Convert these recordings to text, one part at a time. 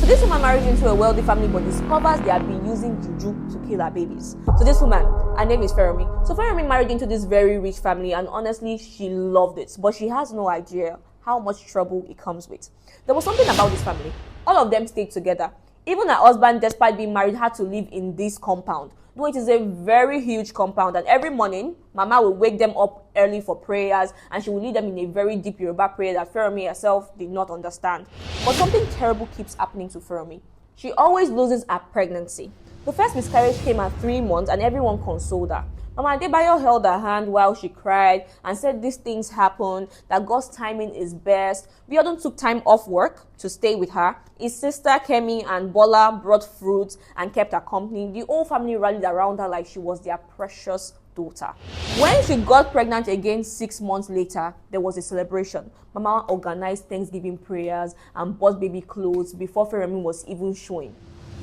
So this woman married into a wealthy family but discovers they have been using juju to kill her babies. So this woman, her name is Feromi. So Feromi married into this very rich family, and honestly, she loved it. But she has no idea how much trouble it comes with. There was something about this family. All of them stayed together. Even her husband, despite being married, had to live in this compound. Though it is a very huge compound, and every morning, Mama will wake them up early for prayers, and she will lead them in a very deep Yoruba prayer that Feromi herself did not understand. But something terrible keeps happening to Feromi. She always loses her pregnancy. The first miscarriage came at 3 months, and everyone consoled her. Mama Adebayo held her hand while she cried and said these things happen, that God's timing is best. Biodun took time off work to stay with her. His sister Kemi and Bola brought fruits and kept her company. The whole family rallied around her like she was their precious daughter. When she got pregnant again 6 months later, there was a celebration. Mama organized Thanksgiving prayers and bought baby clothes before Feromi was even showing.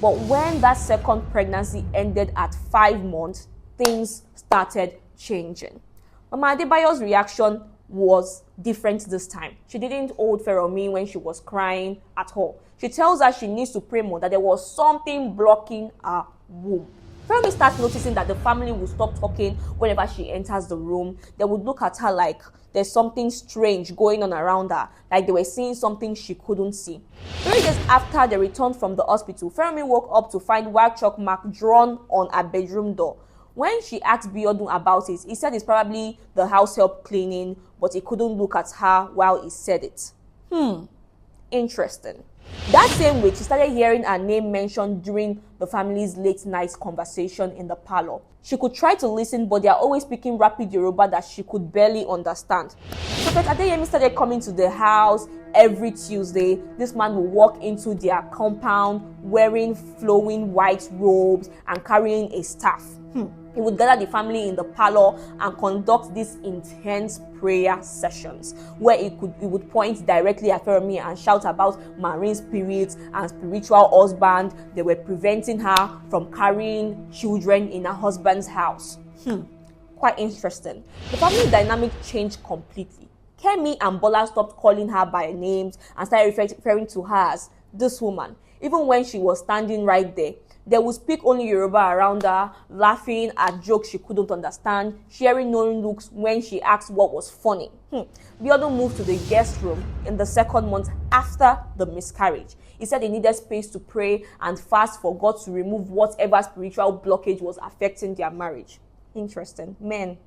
But when that second pregnancy ended at 5 months, things started changing. Mama Adebayo's reaction was different this time. She didn't hold Feromi when she was crying at all. She tells her she needs to pray more, that there was something blocking her womb. Feromi starts noticing that the family will stop talking whenever she enters the room. They would look at her like there's something strange going on around her, like they were seeing something she couldn't see. 3 days after they returned from the hospital, Feromi woke up to find white chalk mark drawn on her bedroom door. When she asked Biodun about it, he said it's probably the house help cleaning, but he couldn't look at her while he said it. Interesting. That same week, she started hearing her name mentioned during the family's late night conversation in the parlor. She could try to listen, but they are always speaking rapid Yoruba that she could barely understand. Prophet Adeyemi started coming to the house every Tuesday. This man will walk into their compound wearing flowing white robes and carrying a staff. He would gather the family in the parlor and conduct these intense prayer sessions where he would point directly at Feromi and shout about marine spirits and spiritual husband. They were preventing her from carrying children in her husband's house. Quite interesting. The family dynamic changed completely. Kemi and Bola stopped calling her by names and started referring to her as this woman. Even when she was standing right there, they would speak only Yoruba around her, laughing at jokes she couldn't understand, sharing knowing looks when she asked what was funny. Biodun moved to the guest room in the 2nd month after the miscarriage. He said he needed space to pray and fast for God to remove whatever spiritual blockage was affecting their marriage. Interesting. Men.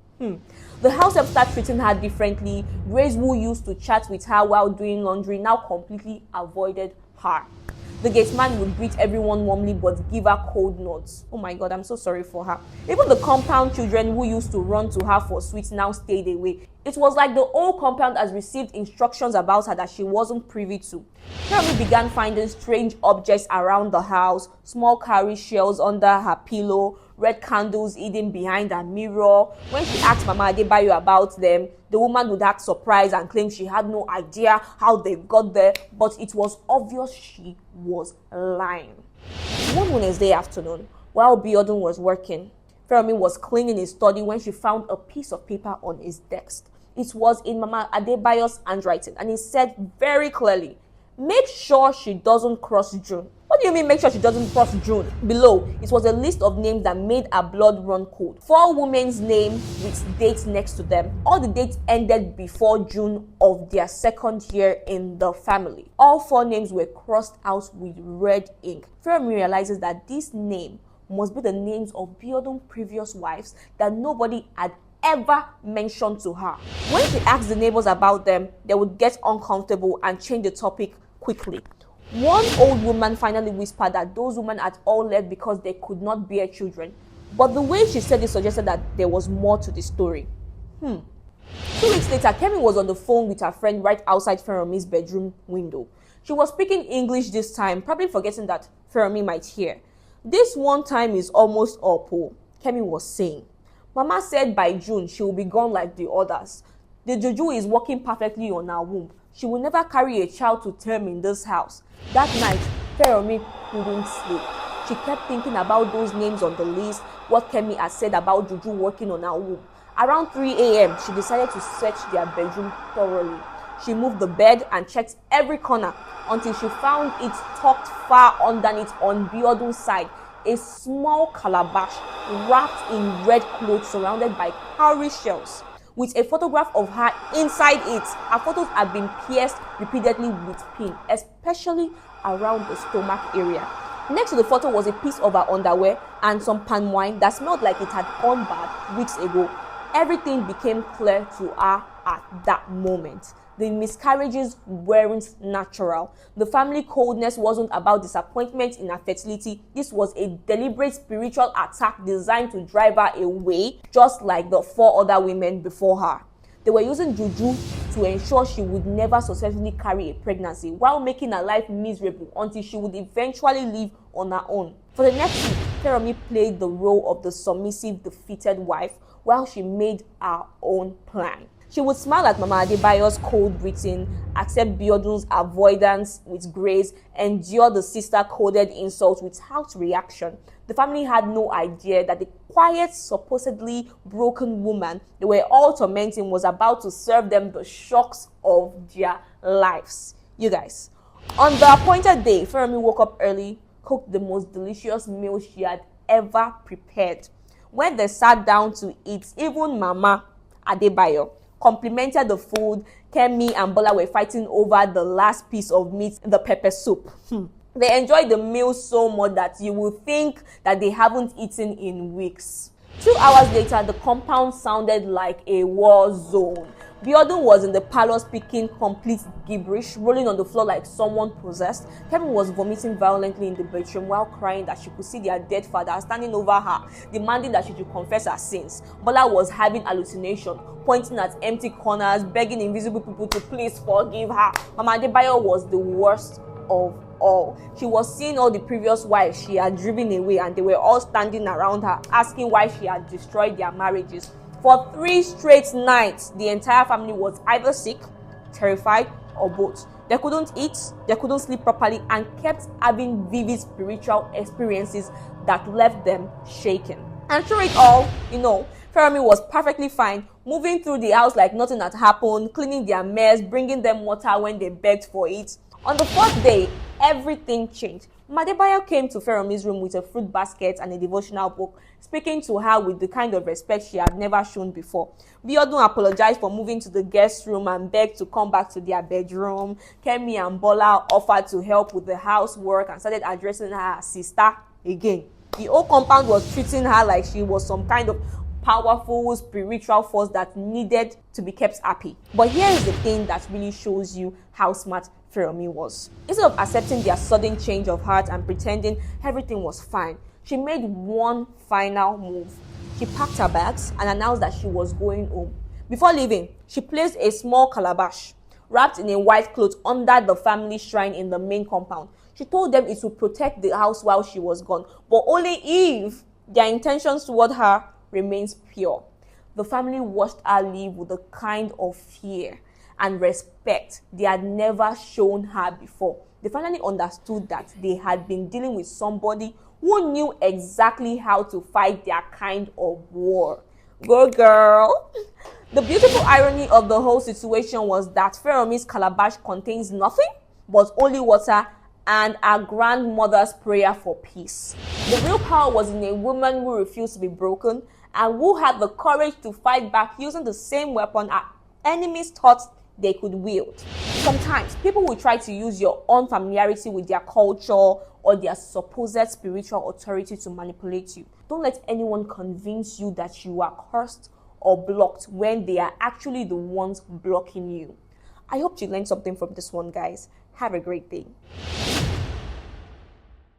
The house help started treating her differently. Grace, who used to chat with her while doing laundry, now completely avoided her. The gate man would greet everyone warmly but give her cold nods. Oh my God, I'm so sorry for her. Even the compound children who used to run to her for sweets now stayed away. It was like the whole compound has received instructions about her that she wasn't privy to. Feromi began finding strange objects around the house, small cowrie shells under her pillow, red candles hidden behind her mirror. When she asked Mama Adebayo about them, the woman would act surprised and claim she had no idea how they got there, but it was obvious she was lying. One Wednesday afternoon, while Biodun was working, Feromi was cleaning his study when she found a piece of paper on his desk. It was in Mama Adebayo's handwriting, and it said very clearly, "Make sure she doesn't cross June." What do you mean, make sure she doesn't cross June? Below, it was a list of names that made her blood run cold. 4 women's names with dates next to them. All the dates ended before June of their 2nd year in the family. All 4 names were crossed out with red ink. Feromi realizes that this name must be the names of Biodun's previous wives that nobody had ever mentioned to her. When she asked the neighbors about them, they would get uncomfortable and change the topic quickly. One old woman finally whispered that those women had all left because they could not bear children. But the way she said it suggested that there was more to the story. 2 weeks later, Kemi was on the phone with her friend right outside Feromi's bedroom window. She was speaking English this time, probably forgetting that Feromi might hear. "This one time is almost up," Kemi was saying. "Mama said by June she will be gone like the others. The juju is working perfectly on her womb. She will never carry a child to term in this house." That night, Feromi couldn't sleep. She kept thinking about those names on the list, what Kemi had said about juju working on her womb. Around 3 a.m., she decided to search their bedroom thoroughly. She moved the bed and checked every corner until she found it tucked far underneath on Biodun's side, a small calabash wrapped in red cloth surrounded by cowrie shells, with a photograph of her inside it. Her photos had been pierced repeatedly with pin, especially around the stomach area. Next to the photo was a piece of her underwear and some palm wine that smelled like it had gone bad weeks ago. Everything became clear to her at that moment. The miscarriages weren't natural. The family coldness wasn't about disappointment in her fertility. This was a deliberate spiritual attack designed to drive her away, just like the 4 other women before her. They were using juju to ensure she would never successfully carry a pregnancy, while making her life miserable until she would eventually live on her own. For the next week, Feromi played the role of the submissive, defeated wife while she made her own plan. She would smile at Mama Adebayo's cold breathing, accept Biodun's avoidance with grace, endure the sister-coded insult without reaction. The family had no idea that the quiet, supposedly broken woman they were all tormenting was about to serve them the shocks of their lives. You guys, on the appointed day, Feromi woke up early, cooked the most delicious meal she had ever prepared. When they sat down to eat, even Mama Adebayo complimented the food. Kemi and Bola were fighting over the last piece of meat, the pepper soup. They enjoyed the meal so much that you would think that they haven't eaten in weeks. 2 hours later, the compound sounded like a war zone. Biodun was in the parlor speaking complete gibberish, rolling on the floor like someone possessed. Kevin was vomiting violently in the bedroom while crying that she could see their dead father standing over her, demanding that she should confess her sins. Bola was having hallucination, pointing at empty corners, begging invisible people to please forgive her. Mama Adebayo was the worst of all. She was seeing all the previous wives she had driven away, and they were all standing around her, asking why she had destroyed their marriages. For 3 straight nights, the entire family was either sick, terrified, or both. They couldn't eat, they couldn't sleep properly, and kept having vivid spiritual experiences that left them shaken. And through it all, Feromi was perfectly fine, moving through the house like nothing had happened, cleaning their mess, bringing them water when they begged for it. On the 4th day, everything changed. Madebayo came to Feromi's room with a fruit basket and a devotional book, speaking to her with the kind of respect she had never shown before. Biodun apologized for moving to the guest room and begged to come back to their bedroom. Kemi and Bola offered to help with the housework and started addressing her as sister again. The whole compound was treating her like she was some kind of powerful spiritual force that needed to be kept happy. But here is the thing that really shows you how smart Feromi was. Instead of accepting their sudden change of heart and pretending everything was fine, she made one final move. She packed her bags and announced that she was going home. Before leaving, she placed a small calabash wrapped in a white cloth under the family shrine in the main compound. She told them it would protect the house while she was gone, but only if their intentions toward her remains pure. The family watched her leave with a kind of fear and respect they had never shown her before. They finally understood that they had been dealing with somebody who knew exactly how to fight their kind of war. Go girl! The beautiful irony of the whole situation was that Feromi's calabash contains nothing but only water and our grandmother's prayer for peace. The real power was in a woman who refused to be broken and who had the courage to fight back using the same weapon our enemies thought they could wield. Sometimes people will try to use your unfamiliarity with their culture or their supposed spiritual authority to manipulate you. Don't let anyone convince you that you are cursed or blocked when they are actually the ones blocking you. I hope you learned something from this one, guys. Have a great day.